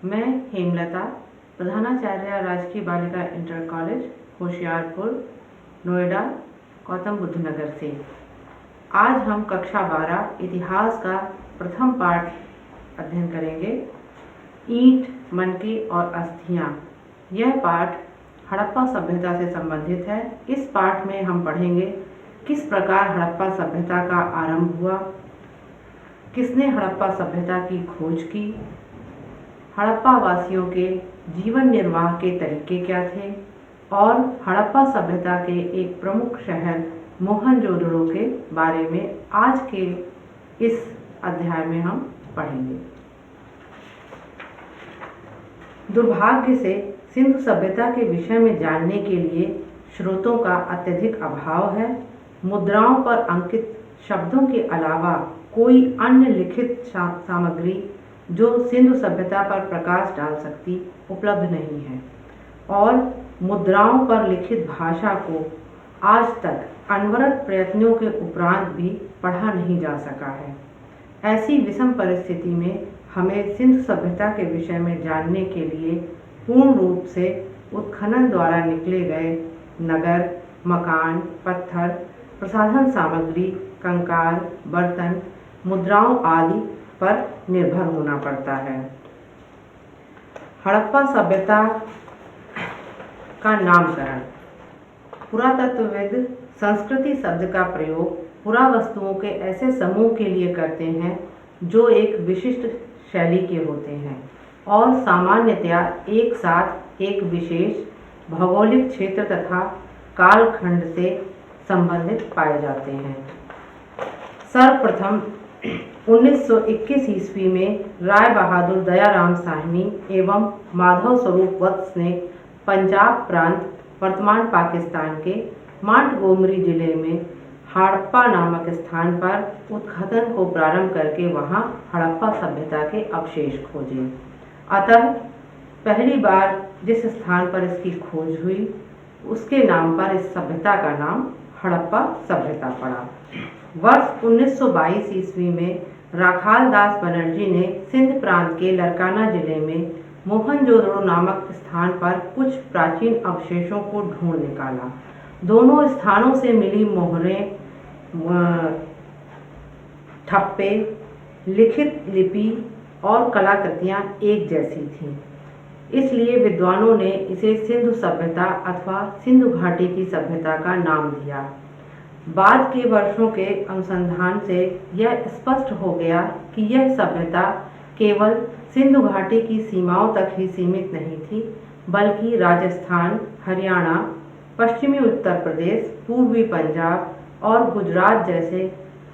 मैं हेमलता, प्रधानाचार्य राजकीय बालिका इंटर कॉलेज होशियारपुर, नोएडा, गौतम बुद्ध नगर से। आज हम कक्षा 12 इतिहास का प्रथम पाठ अध्ययन करेंगे, ईंट, मनके और अस्थियां। यह पाठ हड़प्पा सभ्यता से संबंधित है। इस पाठ में हम पढ़ेंगे किस प्रकार हड़प्पा सभ्यता का आरंभ हुआ, किसने हड़प्पा सभ्यता की खोज की, हड़प्पा वासियों के जीवन निर्वाह के तरीके क्या थे और हड़प्पा सभ्यता के एक प्रमुख शहर मोहनजोदड़ो के बारे में आज के इस अध्याय में हम पढ़ेंगे। दुर्भाग्य से सिंधु सभ्यता के विषय में जानने के लिए स्रोतों का अत्यधिक अभाव है। मुद्राओं पर अंकित शब्दों के अलावा कोई अन्य लिखित सामग्री जो सिंधु सभ्यता पर प्रकाश डाल सकती उपलब्ध नहीं है और मुद्राओं पर लिखित भाषा को आज तक अनवरत प्रयत्नों के उपरांत भी पढ़ा नहीं जा सका है। ऐसी विषम परिस्थिति में हमें सिंधु सभ्यता के विषय में जानने के लिए पूर्ण रूप से उत्खनन द्वारा निकले गए नगर, मकान, पत्थर, प्रसाधन सामग्री, कंकाल, बर्तन, मुद्राओं आदि पर निर्भर होना पड़ता है। हड़प्पा सभ्यता का नामकरण। पुरातत्वविद संस्कृति शब्द का प्रयोग पुरावस्तुओं के ऐसे समूह के लिए करते हैं जो एक विशिष्ट शैली के होते हैं और सामान्यतया एक साथ एक विशेष भौगोलिक क्षेत्र तथा कालखंड से संबंधित पाए जाते हैं। सर्वप्रथम 1921 ईस्वी में राय बहादुर दयाराम साहनी एवं माधव स्वरूप वत्स ने पंजाब प्रांत वर्तमान पाकिस्तान के मांटगोमरी जिले में हड़प्पा नामक स्थान पर उत्खनन को प्रारंभ करके वहां हड़प्पा सभ्यता के अवशेष खोजे। अतः पहली बार जिस स्थान पर इसकी खोज हुई उसके नाम पर इस सभ्यता का नाम हड़प्पा सभ्यता पड़ा। वर्ष 1922 ईस्वी में राखाल दास बनर्जी ने सिंध प्रांत के लरकाना जिले में मोहनजोदड़ो नामक स्थान पर कुछ प्राचीन अवशेषों को ढूंढ निकाला। दोनों स्थानों से मिली मोहरें, ठप्पे, लिखित लिपि और कलाकृतियां एक जैसी थीं। इसलिए विद्वानों ने इसे सिंधु सभ्यता अथवा सिंधु घाटी की सभ्यता का नाम दिया। बाद के वर्षों के अनुसंधान से यह स्पष्ट हो गया कि यह सभ्यता केवल सिंधु घाटी की सीमाओं तक ही सीमित नहीं थी, बल्कि राजस्थान, हरियाणा, पश्चिमी उत्तर प्रदेश, पूर्वी पंजाब और गुजरात जैसे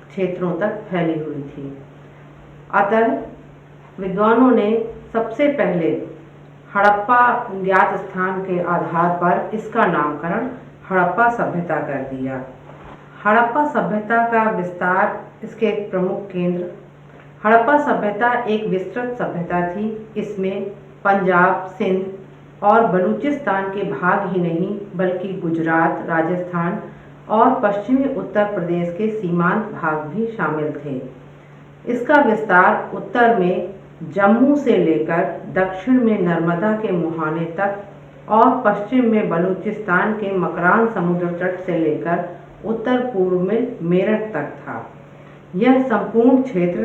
क्षेत्रों तक फैली हुई थी। अतः विद्वानों ने सबसे पहले हड़प्पा ज्ञात स्थान के आधार पर इसका नामकरण हड़प्पा सभ्यता कर दिया। हड़प्पा सभ्यता का विस्तार। इसके एक प्रमुख केंद्र। हड़प्पा सभ्यता एक विस्तृत सभ्यता थी। इसमें पंजाब, सिंध और बलूचिस्तान के भाग ही नहीं बल्कि गुजरात, राजस्थान और पश्चिमी उत्तर प्रदेश के सीमांत भाग भी शामिल थे। इसका विस्तार उत्तर में जम्मू से लेकर दक्षिण में नर्मदा के मुहाने तक और पश्चिम में बलूचिस्तान के मकरान समुद्र तट से लेकर उत्तर पूर्व में मेरठ तक था। यह संपूर्ण क्षेत्र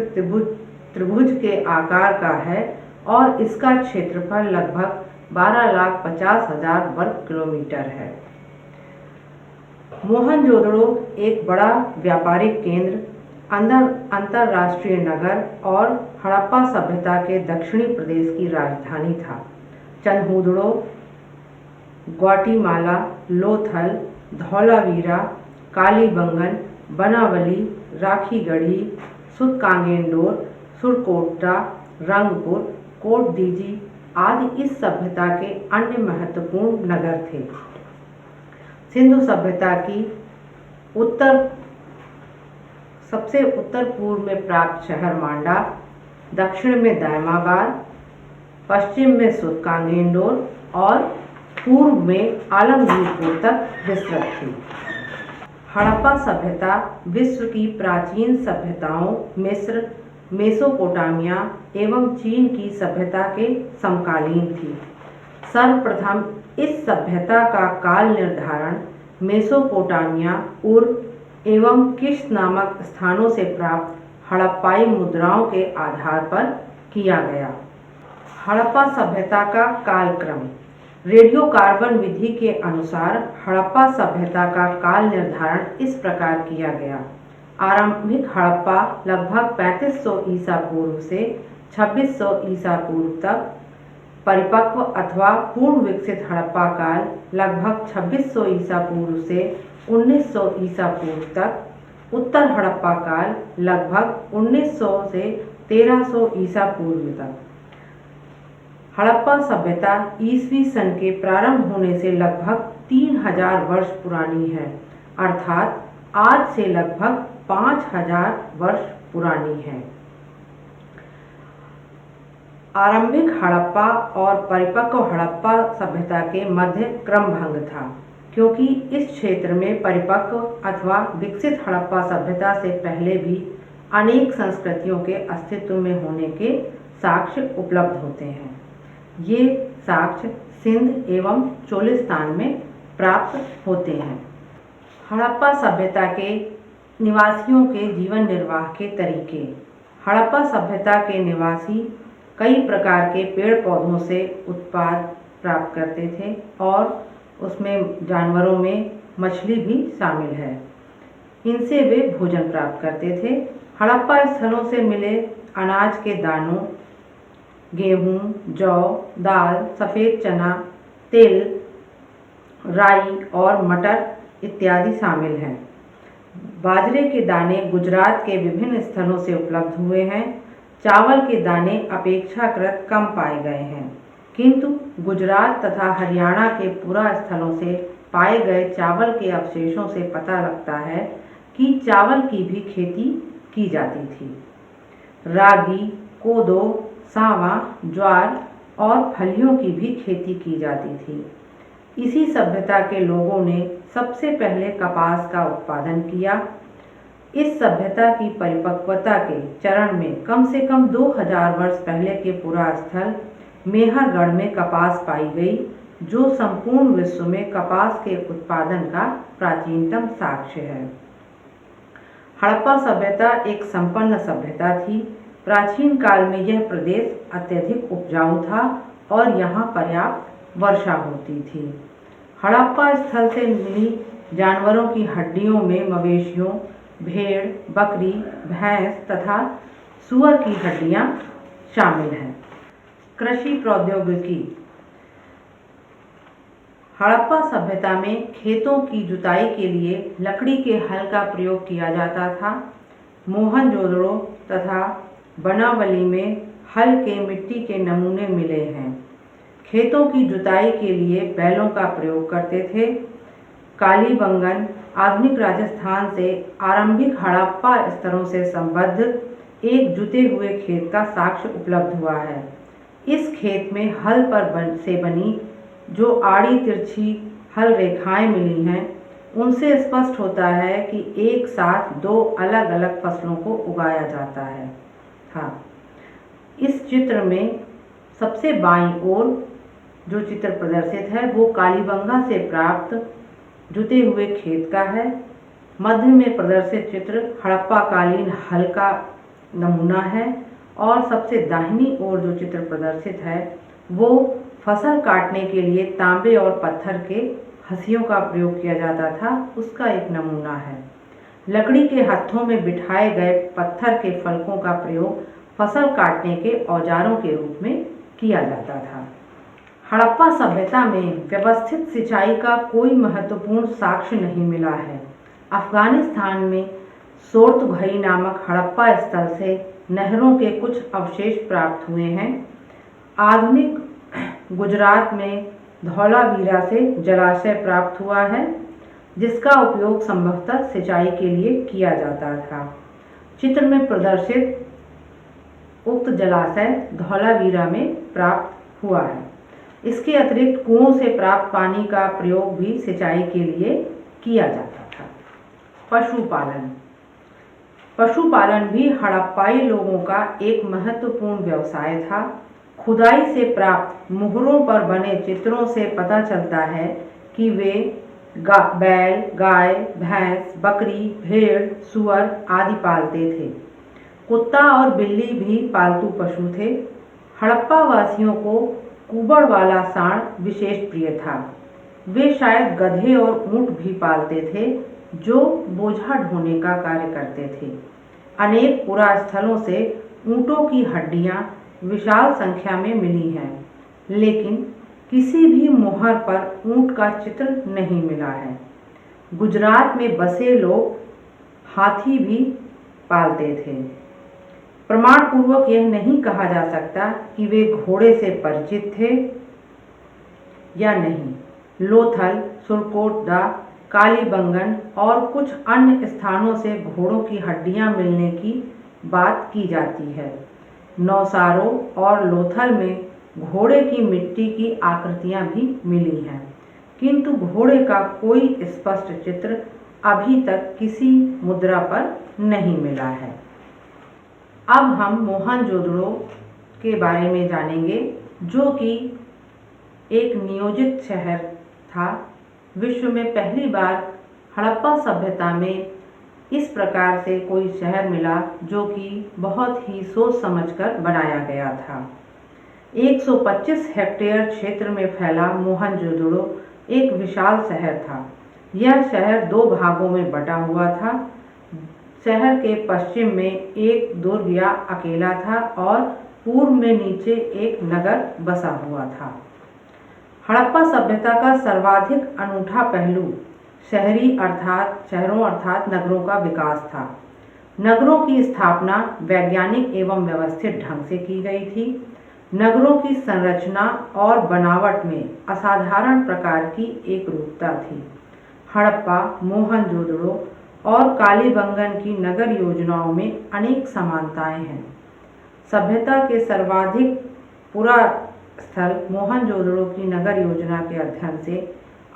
त्रिभुज के आकार का है और इसका क्षेत्रफल लगभग 12,50,000 वर्ग किलोमीटर है। मोहनजोदड़ो एक बड़ा व्यापारिक केंद्र, अंतरराष्ट्रीय नगर और हड़प्पा सभ्यता के दक्षिणी प्रदेश की राजधानी था। चन्हुदड़ो, ग्वाटीमाला, लोथल, धौलावीरा, कालीबंगन, बनावली, राखीगढ़ी, सुरकांगेंडोर, सुरकोटा, रंगपुर, कोटदीजी आदि इस सभ्यता के अन्य महत्वपूर्ण नगर थे। सिंधु सभ्यता की सबसे उत्तर पूर्व में प्राप्त शहर मांडा, दक्षिण में दायमाबाद, पश्चिम में सुरकांगेंडोर और पूर्व में आलमगीरपुर तक विस्तृत थी। हड़प्पा सभ्यता विश्व की प्राचीन सभ्यताओं मिस्र, मेसोपोटामिया एवं चीन की सभ्यता के समकालीन थी। सर्वप्रथम इस सभ्यता का काल निर्धारण मेसोपोटामिया, उर एवं किश नामक स्थानों से प्राप्त हड़प्पाई मुद्राओं के आधार पर किया गया। हड़प्पा सभ्यता का कालक्रम। रेडियोकार्बन विधि के अनुसार हड़प्पा सभ्यता का काल निर्धारण इस प्रकार किया गया। आरंभिक हड़प्पा लगभग 3500 ईसा पूर्व से 2600 ईसा पूर्व तक। परिपक्व अथवा पूर्ण विकसित हड़प्पा काल लगभग 2600 ईसा पूर्व से 1900 ईसा पूर्व तक। उत्तर हड़प्पा काल लगभग 1900 से 1300 ईसा पूर्व तक। हड़प्पा सभ्यता ईसवी सन के प्रारंभ होने से लगभग 3000 वर्ष पुरानी है, अर्थात आज से लगभग 5000 वर्ष पुरानी है। आरंभिक हड़प्पा और परिपक्व हड़प्पा सभ्यता के मध्य क्रमभंग था, क्योंकि इस क्षेत्र में परिपक्व अथवा विकसित हड़प्पा सभ्यता से पहले भी अनेक संस्कृतियों के अस्तित्व में होने के साक्ष्य उपलब्ध होते हैं। ये साक्ष्य सिंध एवं चोलिस्तान में प्राप्त होते हैं। हड़प्पा सभ्यता के निवासियों के जीवन निर्वाह के तरीके। हड़प्पा सभ्यता के निवासी कई प्रकार के पेड़ पौधों से उत्पाद प्राप्त करते थे और उसमें जानवरों में मछली भी शामिल है। इनसे वे भोजन प्राप्त करते थे। हड़प्पा स्थलों से मिले अनाज के दानों, गेहूं, जौ, दाल, सफ़ेद चना, तिल, राई और मटर इत्यादि शामिल हैं। बाजरे के दाने गुजरात के विभिन्न स्थलों से उपलब्ध हुए हैं। चावल के दाने अपेक्षाकृत कम पाए गए हैं, किंतु गुजरात तथा हरियाणा के पुरा स्थलों से पाए गए चावल के अवशेषों से पता लगता है कि चावल की भी खेती की जाती थी। रागी, कोदो, सांवा, ज्वार और फलियों की भी खेती की जाती थी। इसी सभ्यता के लोगों ने सबसे पहले कपास का उत्पादन किया। इस सभ्यता की परिपक्वता के चरण में कम से कम 2000 वर्ष पहले के पुरा स्थल मेहरगढ़ में कपास पाई गई, जो संपूर्ण विश्व में कपास के उत्पादन का प्राचीनतम साक्ष्य है। हड़प्पा सभ्यता एक संपन्न सभ्यता थी। प्राचीन काल में यह प्रदेश अत्यधिक उपजाऊ था और यहाँ पर्याप्त वर्षा होती थी। हड़प्पा स्थल से मिली जानवरों की हड्डियों में मवेशियों, भेड़, बकरी, भैंस तथा सूअर की हड्डियां शामिल हैं। कृषि प्रौद्योगिकी। हड़प्पा सभ्यता में खेतों की जुताई के लिए लकड़ी के हल का प्रयोग किया जाता था। मोहनजोदड़ो तथा बनावली में हल के मिट्टी के नमूने मिले हैं। खेतों की जुताई के लिए बैलों का प्रयोग करते थे। कालीबंगन आधुनिक राजस्थान से आरंभिक हड़प्पा स्तरों से संबद्ध एक जुते हुए खेत का साक्ष्य उपलब्ध हुआ है। इस खेत में हल पर से बनी जो आड़ी तिरछी हल रेखाएं मिली हैं, उनसे स्पष्ट होता है कि एक साथ दो अलग अलग फसलों को उगाया जाता है। हाँ, इस चित्र में सबसे बाईं ओर जो चित्र प्रदर्शित है वो कालीबंगा से प्राप्त जुते हुए खेत का है। मध्य में प्रदर्शित चित्र हड़प्पा कालीन हल का नमूना है और सबसे दाहिनी ओर जो चित्र प्रदर्शित है वो फसल काटने के लिए तांबे और पत्थर के हंसियों का प्रयोग किया जाता था, उसका एक नमूना है। लकड़ी के हत्थों में बिठाए गए पत्थर के फलकों का प्रयोग फसल काटने के औजारों के रूप में किया जाता था। हड़प्पा सभ्यता में व्यवस्थित सिंचाई का कोई महत्वपूर्ण साक्ष्य नहीं मिला है। अफगानिस्तान में सोर्तभई नामक हड़प्पा स्थल से नहरों के कुछ अवशेष प्राप्त हुए हैं। आधुनिक गुजरात में धौलावीरा से जलाशय प्राप्त हुआ है, जिसका उपयोग संभवतः सिंचाई के लिए किया जाता था। चित्र में प्रदर्शित उक्त जलाशय धौलावीरा में प्राप्त हुआ है। इसके अतिरिक्त कुओं से प्राप्त पानी का प्रयोग भी सिंचाई के लिए किया जाता था। पशुपालन। पशुपालन भी हड़प्पाई लोगों का एक महत्वपूर्ण व्यवसाय था। खुदाई से प्राप्त मुहरों पर बने चित्रों से पता चलता है कि वे बैल, गाय, भैंस, बकरी, भेड़, सूअर आदि पालते थे। कुत्ता और बिल्ली भी पालतू पशु थे। हड़प्पा वासियों को कुबड़ वाला सांड विशेष प्रिय था। वे शायद गधे और ऊंट भी पालते थे जो बोझा ढोने का कार्य करते थे। अनेक पुरास्थलों से ऊंटों की हड्डियां विशाल संख्या में मिली हैं, लेकिन किसी भी मोहर पर ऊंट का चित्र नहीं मिला है। गुजरात में बसे लोग हाथी भी पालते थे। प्रमाणपूर्वक यह नहीं कहा जा सकता कि वे घोड़े से परिचित थे या नहीं। लोथल, सुरकोटदा, कालीबंगन और कुछ अन्य स्थानों से घोड़ों की हड्डियां मिलने की बात की जाती है। नौसारो और लोथल में घोड़े की मिट्टी की आकृतियां भी मिली हैं, किंतु घोड़े का कोई स्पष्ट चित्र अभी तक किसी मुद्रा पर नहीं मिला है। अब हम मोहनजोदड़ो के बारे में जानेंगे, जो कि एक नियोजित शहर था। विश्व में पहली बार हड़प्पा सभ्यता में इस प्रकार से कोई शहर मिला जो कि बहुत ही सोच समझकर बनाया गया था। 125 हेक्टेयर क्षेत्र में फैला मोहनजोदड़ो एक विशाल शहर था। यह शहर दो भागों में बटा हुआ था। शहर के पश्चिम में एक दुर्ग या अकेला था और पूर्व में नीचे एक नगर बसा हुआ था। हड़प्पा सभ्यता का सर्वाधिक अनूठा पहलू शहरों अर्थात नगरों का विकास था। नगरों की स्थापना वैज्ञानिक एवं व्यवस्थित ढंग से की गई थी। नगरों की संरचना और बनावट में असाधारण प्रकार की एक रूपता थी। हड़प्पा, मोहनजोदड़ो और कालीबंगन की नगर योजनाओं में अनेक समानताएं हैं। सभ्यता के सर्वाधिक पूरा स्थल मोहनजोदड़ो की नगर योजना के अध्ययन से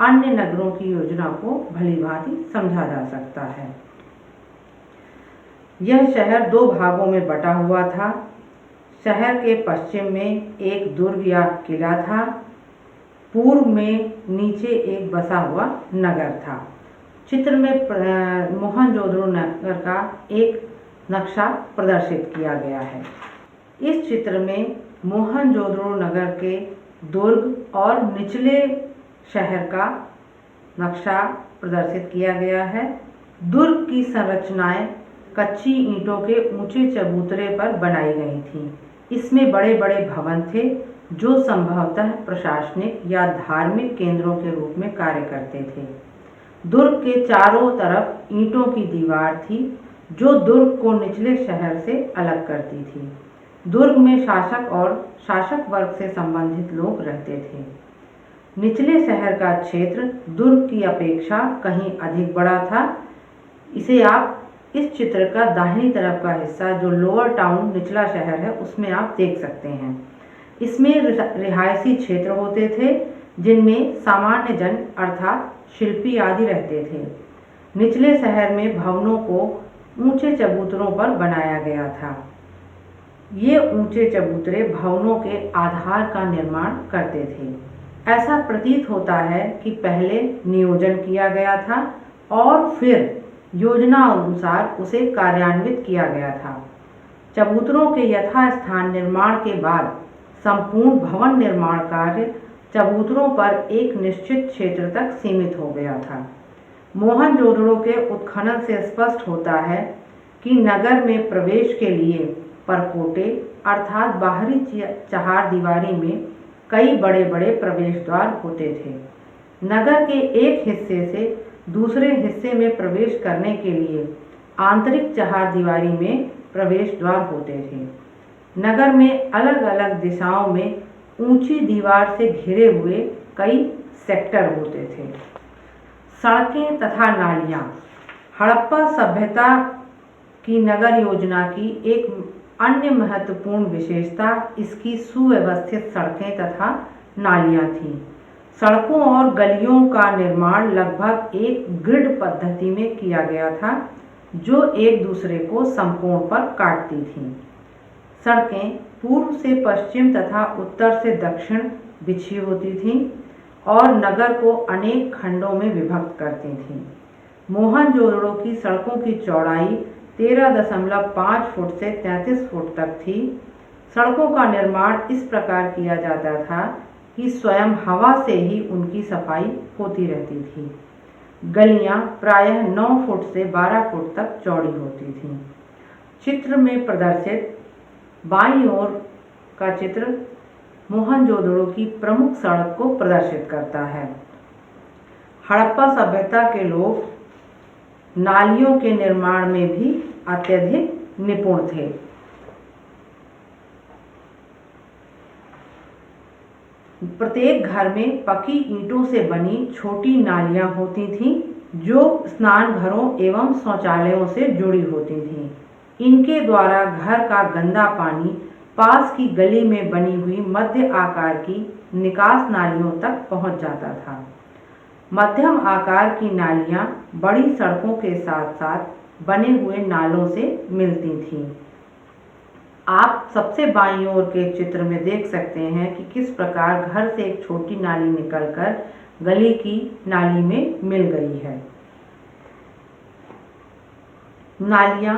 अन्य नगरों की योजना को भलीभांति समझा जा सकता है। यह शहर दो भागों में बटा हुआ था। शहर के पश्चिम में एक दुर्ग या किला था। पूर्व में नीचे एक बसा हुआ नगर था। चित्र में मोहनजोदड़ो नगर का एक नक्शा प्रदर्शित किया गया है। इस चित्र में मोहनजोदड़ो नगर के दुर्ग और निचले शहर का नक्शा प्रदर्शित किया गया है। दुर्ग की संरचनाएं कच्ची ईंटों के ऊंचे चबूतरे पर बनाई गई थीं। इसमें बड़े बड़े भवन थे जो संभवतः प्रशासनिक या धार्मिक केंद्रों के रूप में कार्य करते थे। दुर्ग के चारों तरफ ईंटों की दीवार थी जो दुर्ग को निचले शहर से अलग करती थी। दुर्ग में शासक और शासक वर्ग से संबंधित लोग रहते थे। निचले शहर का क्षेत्र दुर्ग की अपेक्षा कहीं अधिक बड़ा था। इसे आप इस चित्र का दाहिनी तरफ का हिस्सा जो लोअर टाउन निचला शहर है उसमें आप देख सकते हैं। इसमें रिहायशी क्षेत्र होते थे जिनमें सामान्य जन अर्थात शिल्पी आदि रहते थे। निचले शहर में भवनों को ऊंचे चबूतरों पर बनाया गया था। ये ऊंचे चबूतरे भवनों के आधार का निर्माण करते थे। ऐसा प्रतीत होता है कि पहले नियोजन किया गया था और फिर योजना अनुसार उसे कार्यान्वित किया गया था। चबूतरों के यथास्थान निर्माण के बाद संपूर्ण भवन निर्माण कार्य चबूतरों पर एक निश्चित क्षेत्र तक सीमित हो गया था। मोहनजोदड़ो के उत्खनन से स्पष्ट होता है कि नगर में प्रवेश के लिए परकोटे अर्थात बाहरी चहारदीवारी में कई बड़े बड़े प्रवेश द्वार होते थे। नगर के एक हिस्से से दूसरे हिस्से में प्रवेश करने के लिए आंतरिक चहारदीवारी में प्रवेश द्वार होते थे। नगर में अलग अलग दिशाओं में ऊंची दीवार से घिरे हुए कई सेक्टर होते थे। सड़कें तथा नालियाँ। हड़प्पा सभ्यता की नगर योजना की एक अन्य महत्वपूर्ण विशेषता इसकी सुव्यवस्थित सड़कें तथा नालियाँ थीं। सड़कों और गलियों का निर्माण लगभग एक ग्रिड पद्धति में किया गया था। जो एक दूसरे को समकोण पर काटती थीं। सड़कें पूर्व से पश्चिम तथा उत्तर से दक्षिण बिछी होती थीं और नगर को अनेक खंडों में विभक्त करती थीं। मोहनजोदड़ो की सड़कों की चौड़ाई 13.5 फुट से 33 फुट तक थी। सड़कों का निर्माण इस प्रकार किया जाता था कि स्वयं हवा से ही उनकी सफाई होती रहती थी। गलियां प्रायः 9 फुट से 12 फुट तक चौड़ी होती थीं। चित्र में प्रदर्शित बाईं ओर का चित्र मोहनजोदड़ो की प्रमुख सड़क को प्रदर्शित करता है। हड़प्पा सभ्यता के लोग नालियों के निर्माण में भी अत्यधिक निपुण थे। प्रत्येक घर में पकी ईंटों से बनी छोटी नालियां होती थीं, जो स्नान घरों एवं शौचालयों से जुड़ी होती थीं। इनके द्वारा घर का गंदा पानी पास की गली में बनी हुई मध्य आकार की निकास नालियों तक पहुंच जाता था। मध्यम आकार की नालियां बड़ी सड़कों के साथ साथ बने हुए नालों से मिलती थीं। आप सबसे बाईं ओर के चित्र में देख सकते हैं कि किस प्रकार घर से एक छोटी नाली निकलकर गली की नाली में मिल गई है। नालियां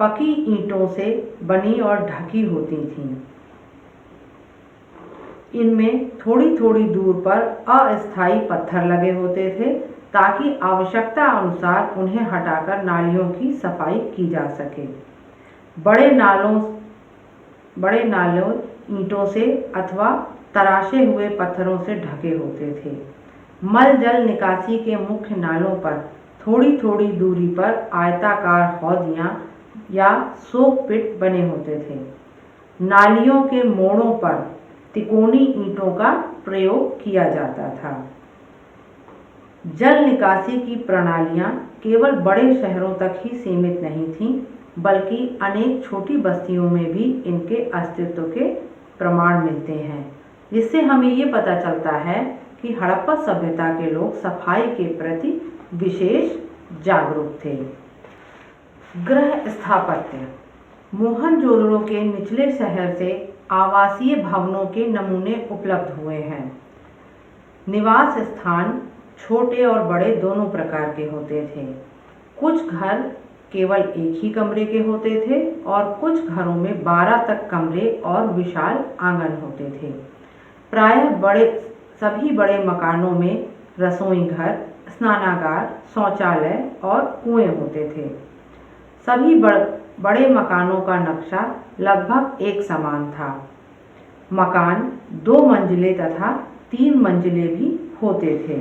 पकी ईंटों से बनी और ढकी होती थीं। इनमें थोड़ी थोड़ी दूर पर अस्थायी पत्थर लगे होते थे ताकि आवश्यकता अनुसार उन्हें हटाकर नालियों की सफाई की जा सके। बड़े नालों ईंटों से अथवा तराशे हुए पत्थरों से ढके होते थे। मल जल निकासी के मुख्य नालों पर थोड़ी थोड़ी दूरी पर आयताकार हौदियां या सोक पिट बने होते थे। नालियों के मोड़ों पर तिकोनी ईंटों का प्रयोग किया जाता था। जल निकासी की प्रणालियां केवल बड़े शहरों तक ही सीमित नहीं थीं, बल्कि अनेक छोटी बस्तियों में भी इनके अस्तित्व के प्रमाण मिलते हैं, जिससे हमें ये पता चलता है कि हड़प्पा सभ्यता के लोग सफाई के प्रति विशेष जागरूक थे। गृह स्थापत्य। मोहनजोदड़ो के निचले शहर से आवासीय भवनों के नमूने उपलब्ध हुए हैं। निवास स्थान छोटे और बड़े दोनों प्रकार के होते थे। कुछ घर केवल एक ही कमरे के होते थे और कुछ घरों में 12 तक कमरे और विशाल आंगन होते थे। प्रायः सभी बड़े मकानों में रसोई घर, स्नानागार, शौचालय और कुएं होते थे। सभी बड़े मकानों का नक्शा लगभग एक समान था। मकान 2 मंजिले तथा 3 मंजिले भी होते थे।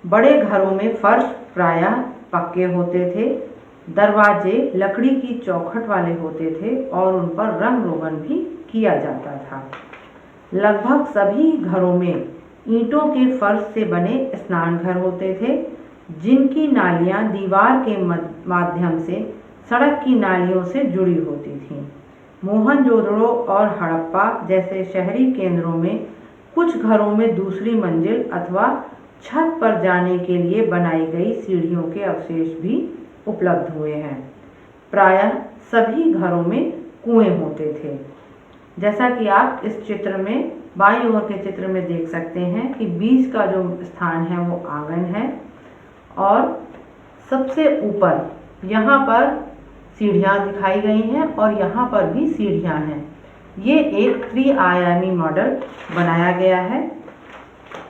बड़े घरों में फर्श प्रायः पक्के होते थे। दरवाजे लकड़ी की चौखट वाले होते थे और उन पर रंग रोगन भी किया जाता था। लगभग सभी घरों में ईंटों के फर्श से बने स्नान घर होते थे, जिनकी नालियां दीवार के माध्यम से सड़क की नालियों से जुड़ी होती थीं। मोहनजोदड़ो और हड़प्पा जैसे शहरी केंद्रों में कुछ घरों में दूसरी मंजिल अथवा छत पर जाने के लिए बनाई गई सीढ़ियों के अवशेष भी उपलब्ध हुए हैं। प्रायः सभी घरों में कुएं होते थे। जैसा कि आप इस चित्र में बाईं ओर के चित्र में देख सकते हैं कि बीच का जो स्थान है वो आंगन है और सबसे ऊपर यहाँ पर सीढ़ियाँ दिखाई गई हैं और यहाँ पर भी सीढ़ियाँ हैं। ये एक त्रिआयामी मॉडल बनाया गया है।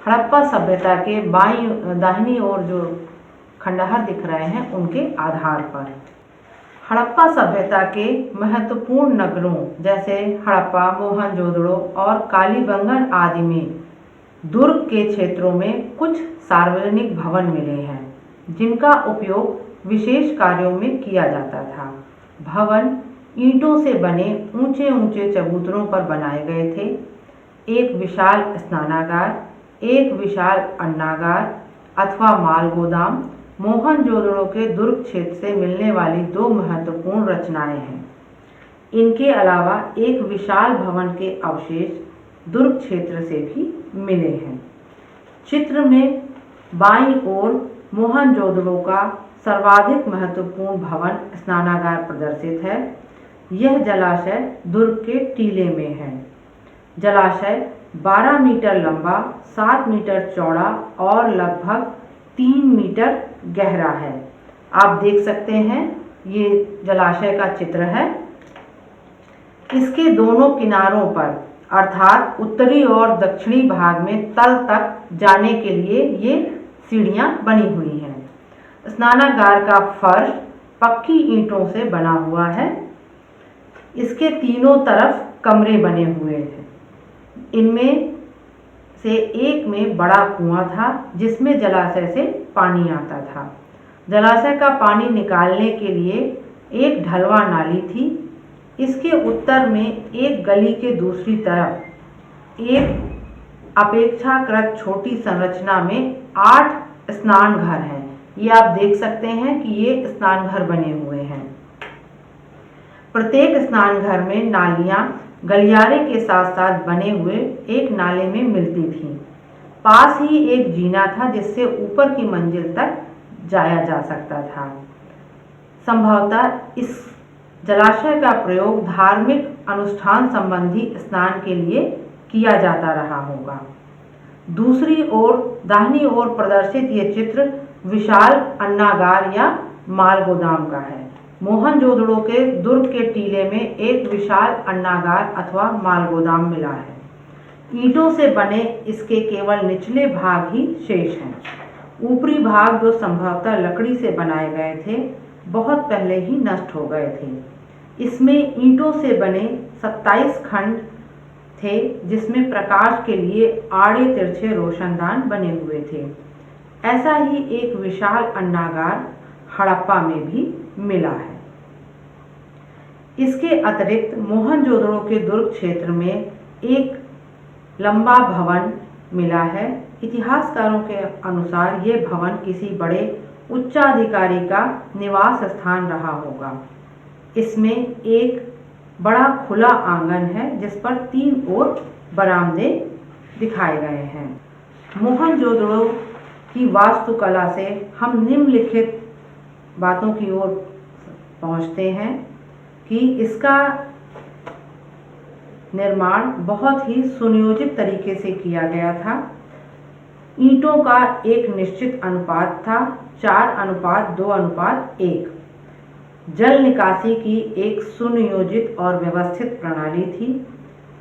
हड़प्पा सभ्यता के दाहिनी ओर जो खंडहर दिख रहे हैं उनके आधार पर हड़प्पा सभ्यता के महत्वपूर्ण नगरों जैसे हड़प्पा, मोहनजोदड़ो और कालीबंगन आदि में दुर्ग के क्षेत्रों में कुछ सार्वजनिक भवन मिले हैं, जिनका उपयोग विशेष कार्यों में किया जाता था। भवन ईंटों से बने ऊंचे ऊंचे चबूतरों पर बनाए गए थे। एक विशाल स्नानागार, एक विशाल अन्नागार अथवा माल गोदाम मोहनजोदड़ो के दुर्ग क्षेत्र से मिलने वाली 2 महत्वपूर्ण रचनाएं हैं। इनके अलावा एक विशाल भवन के अवशेष दुर्ग क्षेत्र से भी मिले हैं। चित्र में बाईं ओर मोहनजोदड़ो का सर्वाधिक महत्वपूर्ण भवन स्नानागार प्रदर्शित है। यह जलाशय दुर्ग के टीले में है। जलाशय 12 मीटर लंबा, 7 मीटर चौड़ा और लगभग 3 मीटर गहरा है। आप देख सकते हैं, ये जलाशय का चित्र है। इसके दोनों किनारों पर अर्थात उत्तरी और दक्षिणी भाग में तल तक जाने के लिए ये सीढ़ियां बनी हुई हैं। स्नानागार का फर्श पक्की ईंटों से बना हुआ है। इसके तीनों तरफ कमरे बने हुए हैं। इनमें से एक में बड़ा कुआं था जिसमें जलाशय से पानी आता था। जलाशय का पानी निकालने के लिए एक ढलवा नाली थी। इसके उत्तर में एक गली के दूसरी तरफ एक अपेक्षाकृत छोटी संरचना में 8 स्नान घर हैं। ये आप देख सकते हैं कि ये स्नान घर बने हुए हैं। प्रत्येक स्नान घर में नालियां गलियारे के साथ साथ बने हुए एक नाले में मिलती थीं। पास ही एक जीना था जिससे ऊपर की मंजिल तक जाया जा सकता था। संभवतः इस जलाशय का प्रयोग धार्मिक अनुष्ठान संबंधी स्नान के लिए किया जाता रहा होगा। दूसरी ओर दाहिनी ओर प्रदर्शित ये चित्र विशाल अन्नागार या माल गोदाम का है। मोहनजोदड़ो के दुर्ग के टीले में एक विशाल अन्नागार अथवा माल गोदाम मिला है। ईंटों से बने इसके केवल निचले भाग ही शेष हैं। ऊपरी भाग, जो संभवतः लकड़ी से बनाए गए थे, बहुत पहले ही नष्ट हो गए थे। इसमें ईंटों से बने 27 खंड थे जिसमें प्रकाश के लिए आड़े तिरछे रोशनदान बने हुए थे। ऐसा ही एक विशाल अन्नागार हड़प्पा में भी मिला है। इसके अतिरिक्त मोहनजोदड़ो के दुर्ग क्षेत्र में एक लंबा भवन मिला है। इतिहासकारों के अनुसार यह भवन किसी बड़े उच्चाधिकारी का निवास स्थान रहा होगा। इसमें एक बड़ा खुला आंगन है जिस पर 3 ओर बरामदे दिखाए गए हैं। मोहनजोदड़ो की वास्तुकला से हम निम्नलिखित बातों की ओर पहुंचते हैं कि इसका निर्माण बहुत ही सुनियोजित तरीके से किया गया था। ईंटों का एक निश्चित अनुपात था, 4:2:1। जल निकासी की एक सुनियोजित और व्यवस्थित प्रणाली थी।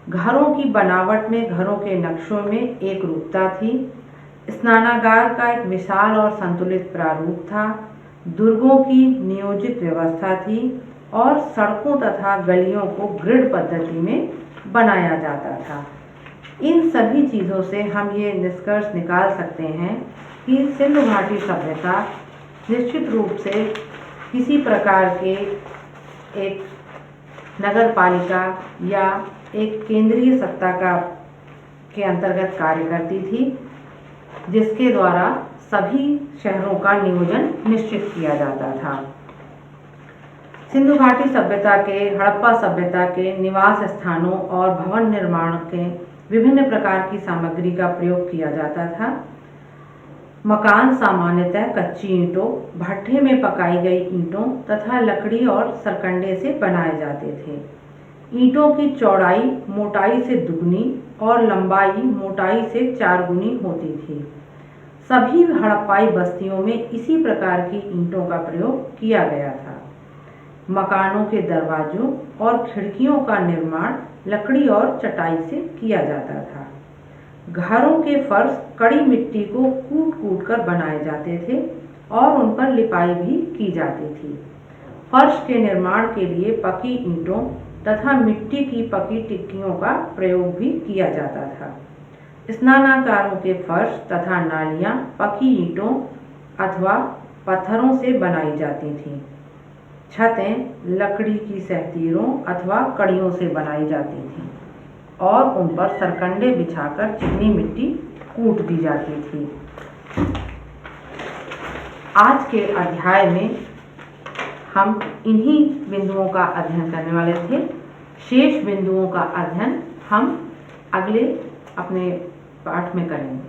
घरों की बनावट में घरों के नक्शों में एक रूपता थी। स्नानागार का एक विशाल और संतुलित प्रारूप था। दुर्गों की नियोजित व्यवस्था थी और सड़कों तथा गलियों को ग्रिड पद्धति में बनाया जाता था। इन सभी चीज़ों से हम ये निष्कर्ष निकाल सकते हैं कि सिंधु घाटी सभ्यता निश्चित रूप से किसी प्रकार के एक नगर पालिका या एक केंद्रीय सत्ता के अंतर्गत कार्य करती थी, जिसके द्वारा सभी शहरों का नियोजन निश्चित किया जाता था। सिंधु घाटी सभ्यता के, हड़प्पा सभ्यता के निवास स्थानों और भवन निर्माण के विभिन्न प्रकार की सामग्री का प्रयोग किया जाता था। मकान सामान्यतः कच्ची ईंटों, भट्ठे में पकाई गई ईंटों तथा लकड़ी और सरकंडे से बनाए जाते थे। ईंटों की चौड़ाई मोटाई से दुगनी और लंबाई मोटाई से 4 गुनी होती थी। सभी हड़प्पाई बस्तियों में इसी प्रकार की ईंटों का प्रयोग किया गया था। मकानों के दरवाजों और खिड़कियों का निर्माण लकड़ी और चटाई से किया जाता था। घरों के फर्श कड़ी मिट्टी को कूट-कूट कर बनाए जाते थे और उन पर लिपाई भी की जाती थी। फर्श के निर्माण के लिए पकी ईंटों तथा मिट्टी की पकी टिक्कियों का प्रयोग भी किया जाता था। स्नानागारों के फर्श तथा नालियां पकी ईंटों अथवा पत्थरों से बनाई जाती थीं। छतें लकड़ी की सहतीरों अथवा कड़ियों से बनाई जाती थीं और उन पर सरकंडे बिछाकर चिकनी मिट्टी कूट दी जाती थी। आज के अध्याय में हम इन्हीं बिंदुओं का अध्ययन करने वाले थे। शेष बिंदुओं का अध्ययन हम अगले अपने पाठ में करेंगे।